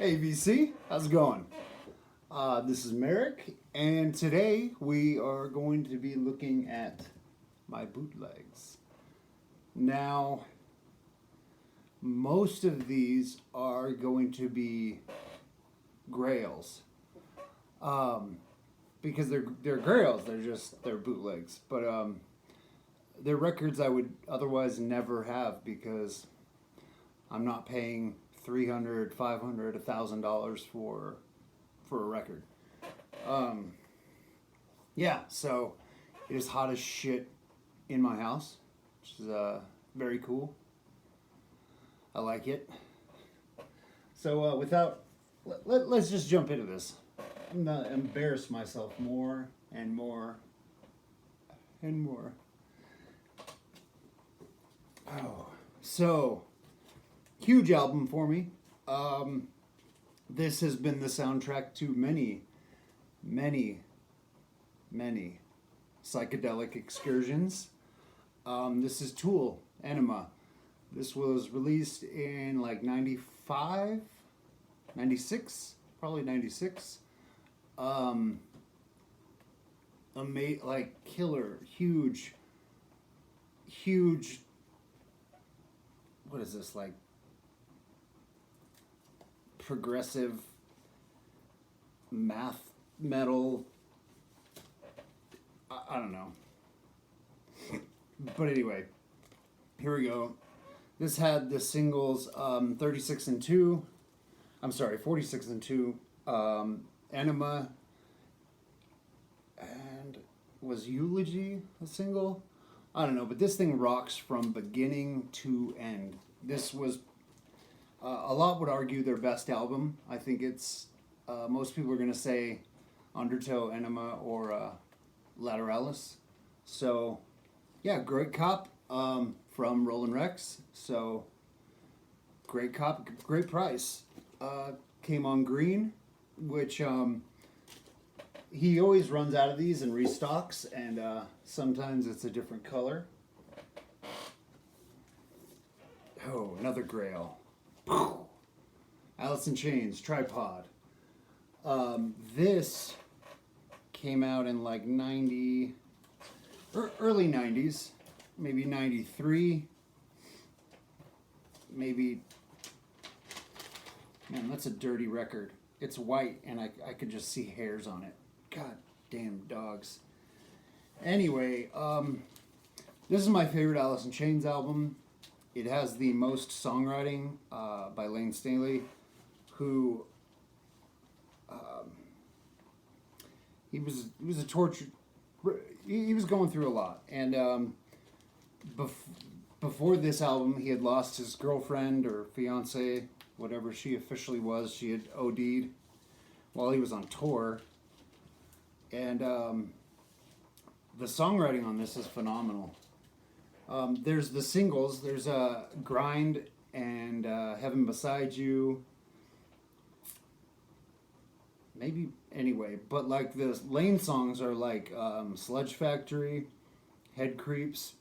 Hey VC, how's it going? This is Merrick, and today we are going to be looking at my bootlegs. Now, most of these are going to be Grails, because they're Grails. They're bootlegs, but they're records I would otherwise never have because I'm not paying $300, $500, $1,000 for a record. Yeah, so it is hot as shit in my house, which is very cool. I like it. So let's just jump into this. I'm gonna embarrass myself more and more and more. Oh, so huge album for me. This has been the soundtrack to many psychedelic excursions. This is Tool, Enema. This was released in like 95, 96, probably 96. Like killer, huge, what is this, like progressive math metal? I don't know. But anyway, here we go. This had the singles 36 and 2. I'm sorry, 46 and 2. Enema. And was Eulogy a single? I don't know, but this thing rocks from beginning to end. This was, a lot would argue, their best album. I think it's, most people are going to say Undertow, Enema, or Lateralis. So, yeah, Great Cop from Rollin' Rex. So, Great Cop, great price. Came on green, which he always runs out of these and restocks, and sometimes it's a different color. Oh, another Grail. Alice in Chains, Tripod. This came out in like 90, early 90s, maybe 93, maybe, man, that's a dirty record. It's white and I could just see hairs on it. God damn dogs. Anyway, this is my favorite Alice in Chains album. It has the most songwriting by Lane Staley, who he was a tortured. He was going through a lot, and before this album, he had lost his girlfriend or fiance, whatever she officially was. She had OD'd while he was on tour, and the songwriting on this is phenomenal. There's the singles. There's Grind and Heaven Beside You. Maybe, anyway, but like the Lane songs are like Sludge Factory, Head Creeps,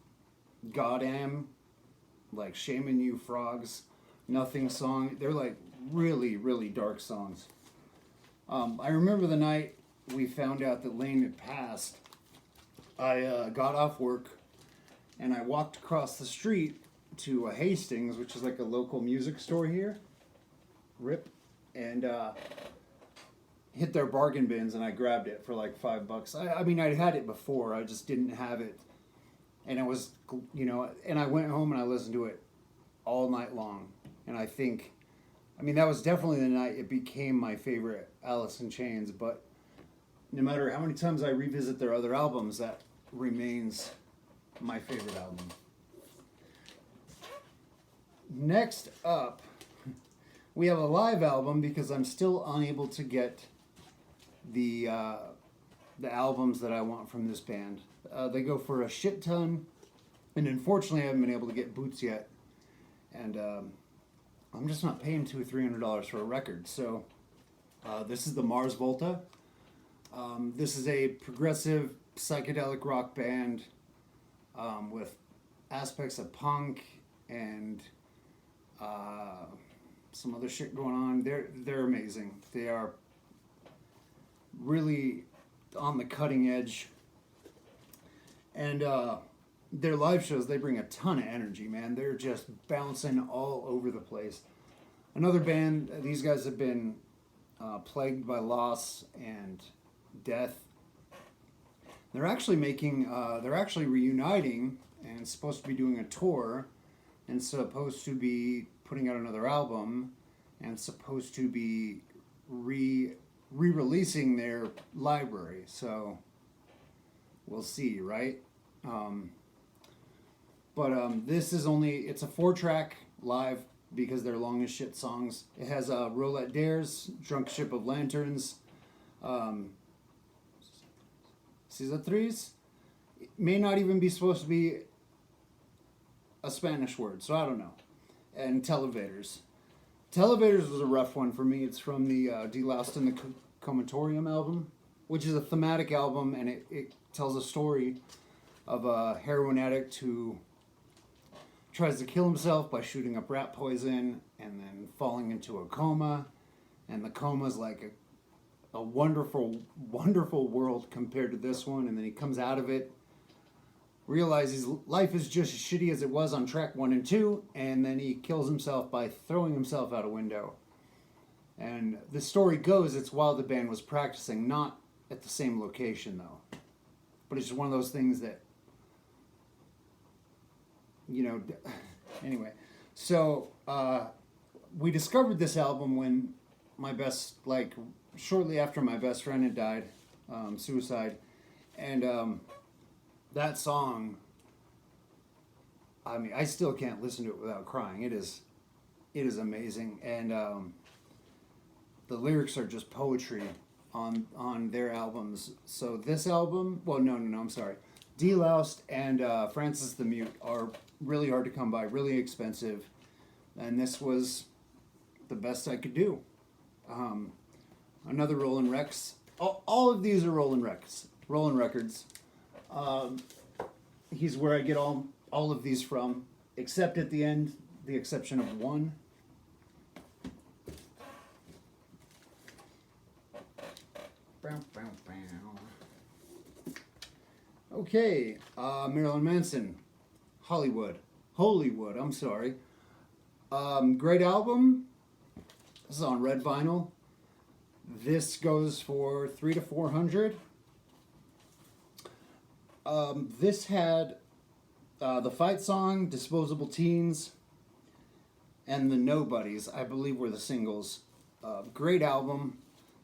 Goddamn, like Shamin' You Frogs, Nothing Song. They're like really, really dark songs. I remember the night we found out that Lane had passed. I got off work and I walked across the street to Hastings, which is like a local music store here. RIP. And hit their bargain bins and I grabbed it for like $5. I mean, I'd had it before, I just didn't have it. And it was, and I went home and I listened to it all night long. And I think, that was definitely the night it became my favorite Alice in Chains, but no matter how many times I revisit their other albums, that remains my favorite album. Next up, we have a live album because I'm still unable to get the albums that I want from this band. They go for a shit ton, and unfortunately I haven't been able to get boots yet. And I'm just not paying $200 or $300 for a record. So this is the Mars Volta. This is a progressive psychedelic rock band with aspects of punk and some other shit going on. They're amazing. They are really on the cutting edge. And their live shows, they bring a ton of energy, man. They're just bouncing all over the place. Another band, these guys have been plagued by loss and death. They're actually reuniting and supposed to be doing a tour and supposed to be putting out another album and supposed to be re-releasing their library. So we'll see, right? This is it's a 4-track live because they're long as shit songs. It has Roulette Dares, Drunk Ship of Lanterns, Threes. It may not even be supposed to be a Spanish word, so I don't know. And Televators. Televators was a rough one for me. It's from the De-Loused in the Comatorium album, which is a thematic album, and it tells a story of a heroin addict who tries to kill himself by shooting up rat poison and then falling into a coma. And the coma is like a wonderful, wonderful world compared to this one. And then he comes out of it, realizes life is just as shitty as it was on track 1 and 2, and then he kills himself by throwing himself out a window. And the story goes, it's while the band was practicing, not at the same location though. But it's just one of those things that, anyway. So we discovered this album when shortly after my best friend had died, suicide, and that song, I mean, I still can't listen to it without crying. It is amazing, and the lyrics are just poetry on their albums. So this album, I'm sorry, De-Loused and Francis the Mute are really hard to come by, really expensive, and this was the best I could do. Another Rollin' Rex. All of these are Rollin' Records. He's where I get all of these from, except at the end, the exception of one. Okay, Marilyn Manson, Holywood, I'm sorry. Great album. This is on red vinyl. This goes for $300 to $400. This had the fight song, Disposable Teens, and the Nobodies, I believe were the singles. Great album.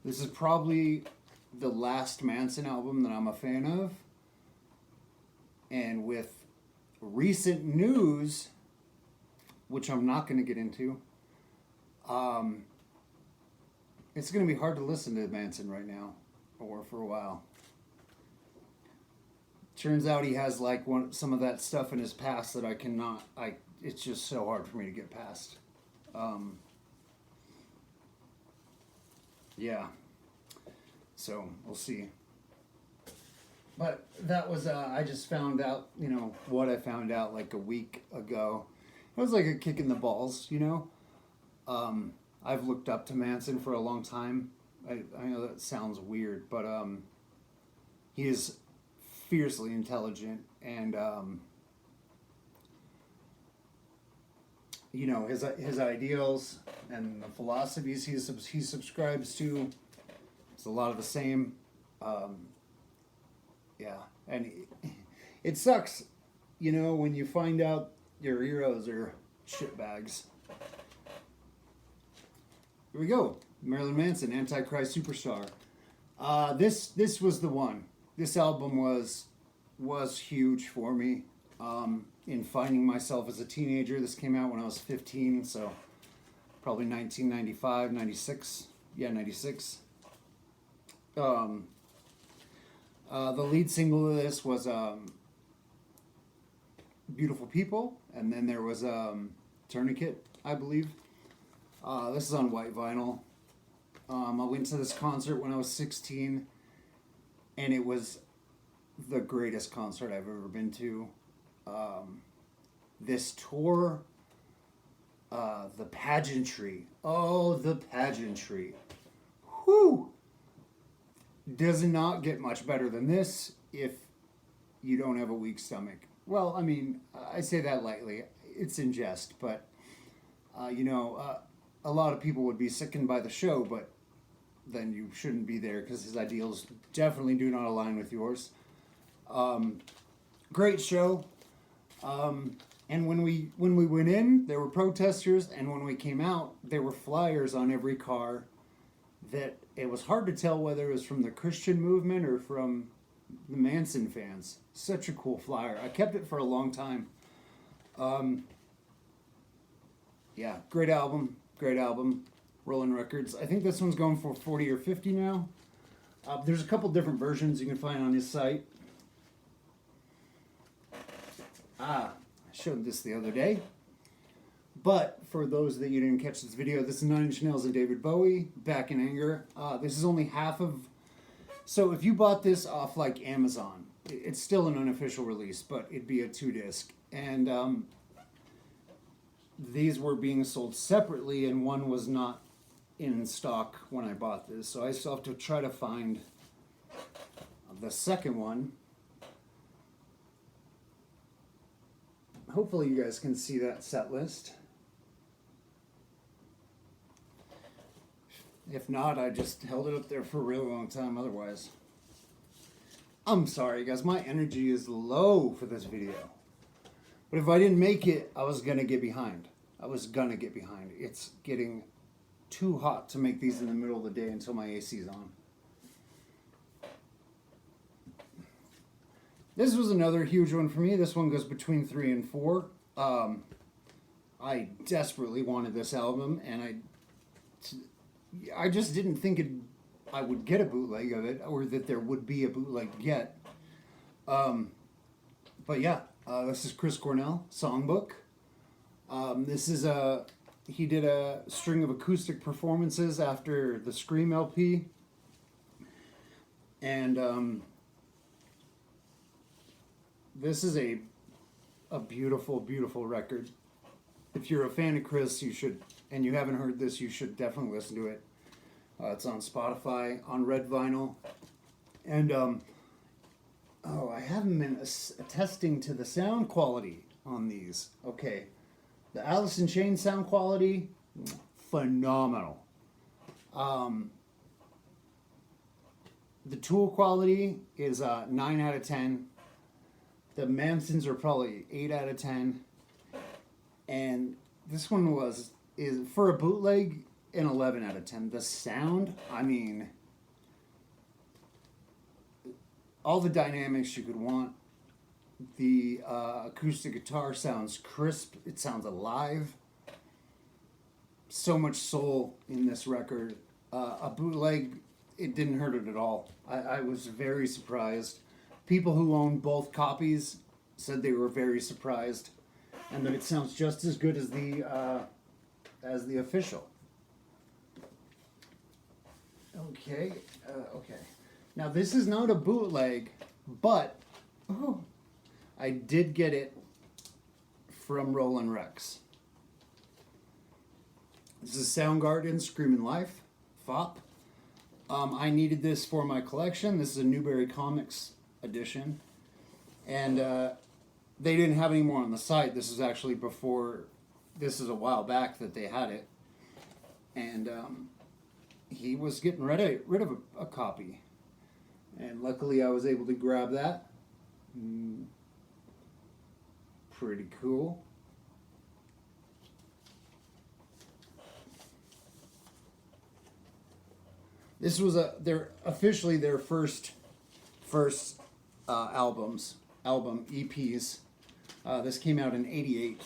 This is probably the last Manson album that I'm a fan of. And with recent news, which I'm not going to get into, it's going to be hard to listen to Manson right now, or for a while. Turns out he has some of that stuff in his past that I cannot. It's just so hard for me to get past. Yeah. So we'll see. But that was I just found out what I found out like a week ago. It was like a kick in the balls, I've looked up to Manson for a long time. I know that sounds weird, but he is fiercely intelligent, and his ideals and the philosophies he subscribes to, it's a lot of the same. Yeah, and it sucks, when you find out your heroes are shitbags. Here we go. Marilyn Manson, Antichrist Superstar. This was the one. This album was huge for me in finding myself as a teenager. This came out when I was 15, so probably 1995, 96. Yeah, 96. The lead single of this was Beautiful People, and then there was Tourniquet, I believe. This is on white vinyl. I went to this concert when I was 16, and it was the greatest concert I've ever been to. This tour, The pageantry. Oh, the pageantry. Whew! Does not get much better than this if you don't have a weak stomach. Well, I mean, I say that lightly. It's in jest, but, a lot of people would be sickened by the show, but then you shouldn't be there because his ideals definitely do not align with yours. Great show. And when we went in, there were protesters, and when we came out, there were flyers on every car that it was hard to tell whether it was from the Christian movement or from the Manson fans. Such a cool flyer. I kept it for a long time. Yeah, great album. Great album. Rolling Records. I think this one's going for 40 or 50 now. There's a couple different versions you can find on his site. I showed this the other day. But for those that you didn't catch this video, this is 9 Inch Nails and David Bowie, Back in Anger. This is only half of... So if you bought this off like Amazon, it's still an unofficial release, but it'd be a 2-disc. And these were being sold separately, and one was not in stock when I bought this. So I still have to try to find the second one. Hopefully you guys can see that set list. If not, I just held it up there for a really long time otherwise. I'm sorry guys, my energy is low for this video. But if I didn't make it, I was gonna get behind. It's getting too hot to make these in the middle of the day until my AC's on. This was another huge one for me. This one goes between 3 and 4. I desperately wanted this album, and I just didn't think I would get a bootleg of it, or that there would be a bootleg yet. But yeah, this is Chris Cornell, Songbook. This is he did a string of acoustic performances after the Scream LP. And this is a beautiful, beautiful record. If you're a fan of Chris, you should, and you haven't heard this, you should definitely listen to it. It's on Spotify, on red vinyl. And, I haven't been attesting to the sound quality on these. Okay. The Alice in Chains sound quality, phenomenal. The Tool quality is 9 out of 10. The Mansons are probably 8 out of 10. And this one is for a bootleg, an 11 out of 10. The sound, I mean, all the dynamics you could want. The acoustic guitar sounds crisp. It sounds alive. So much soul in this record. A bootleg, it didn't hurt it at all. I was very surprised. People who own both copies said they were very surprised, and that it sounds just as good as the official. Okay, okay. Now this is not a bootleg, but I did get it from Roland Rex. This is Soundgarden, Screamin' Life, FOP. I needed this for my collection. This is a Newberry Comics edition. And they didn't have any more on the site. This is actually before, this is a while back that they had it. And he was getting rid of a copy. And luckily I was able to grab that. Pretty cool. This was officially their first album EPs. This came out in '88.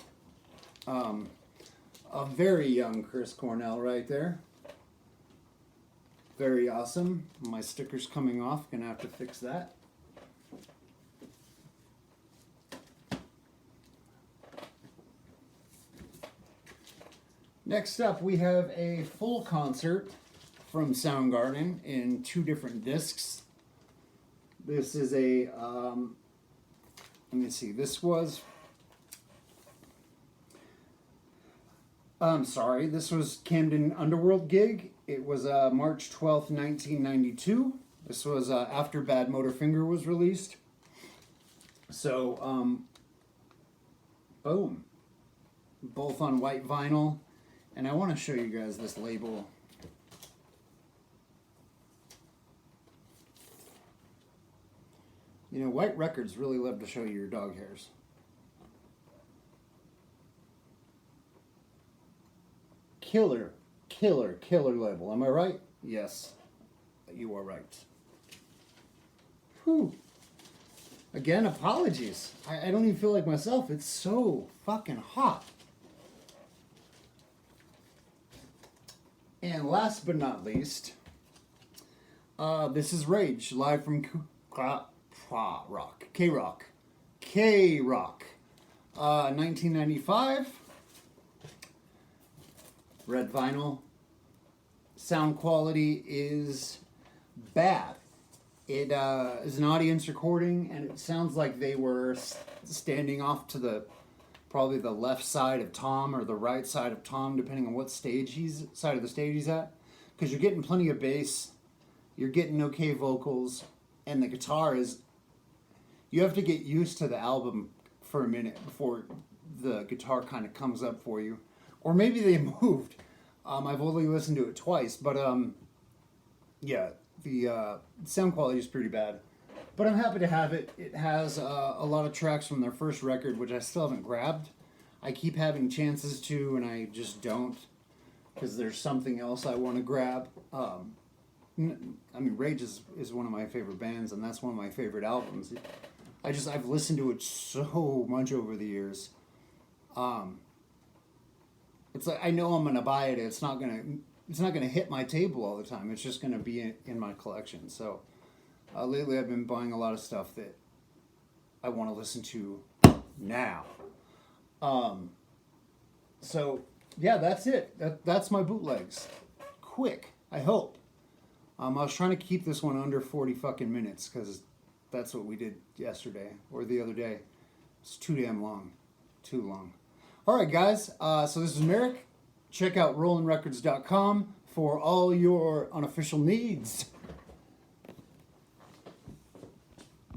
A very young Chris Cornell right there. Very awesome. My sticker's coming off. Gonna have to fix that. Next up, we have a full concert from Soundgarden in 2 different discs. This is a, let me see, this was, I'm sorry, this was Camden Underworld gig. It was March 12th, 1992. This was after Bad Motorfinger was released. So, boom. Both on white vinyl. And I want to show you guys this label. You know, White Records really love to show you your dog hairs. Killer label. Am I right? Yes, you are right. Whew. Again, apologies. I don't even feel like myself. It's so fucking hot. And last but not least, this is Rage, live from K-Rock. 1995. Red vinyl. Sound quality is bad. It is an audience recording, and it sounds like they were standing off to probably the left side of Tom or the right side of Tom, depending on what side of the stage he's at. Because you're getting plenty of bass, you're getting okay vocals, and the guitar is. You have to get used to the album for a minute before the guitar kind of comes up for you. Or maybe they moved. I've only listened to it twice, but yeah, the sound quality is pretty bad. But I'm happy to have it. It has a lot of tracks from their first record, which I still haven't grabbed. I keep having chances to, and I just don't, because there's something else I want to grab. I mean, Rage is one of my favorite bands, and that's one of my favorite albums. I've listened to it so much over the years. It's like I know I'm gonna buy it. It's not gonna hit my table all the time. It's just gonna be in my collection. So lately, I've been buying a lot of stuff that I want to listen to now. So yeah, that's it. That's my bootlegs. Quick, I hope. I was trying to keep this one under 40 fucking minutes because that's what we did yesterday or the other day. It's too damn long. Too long. All right, guys. So this is Merrick. Check out RollinRecords.com for all your unofficial needs.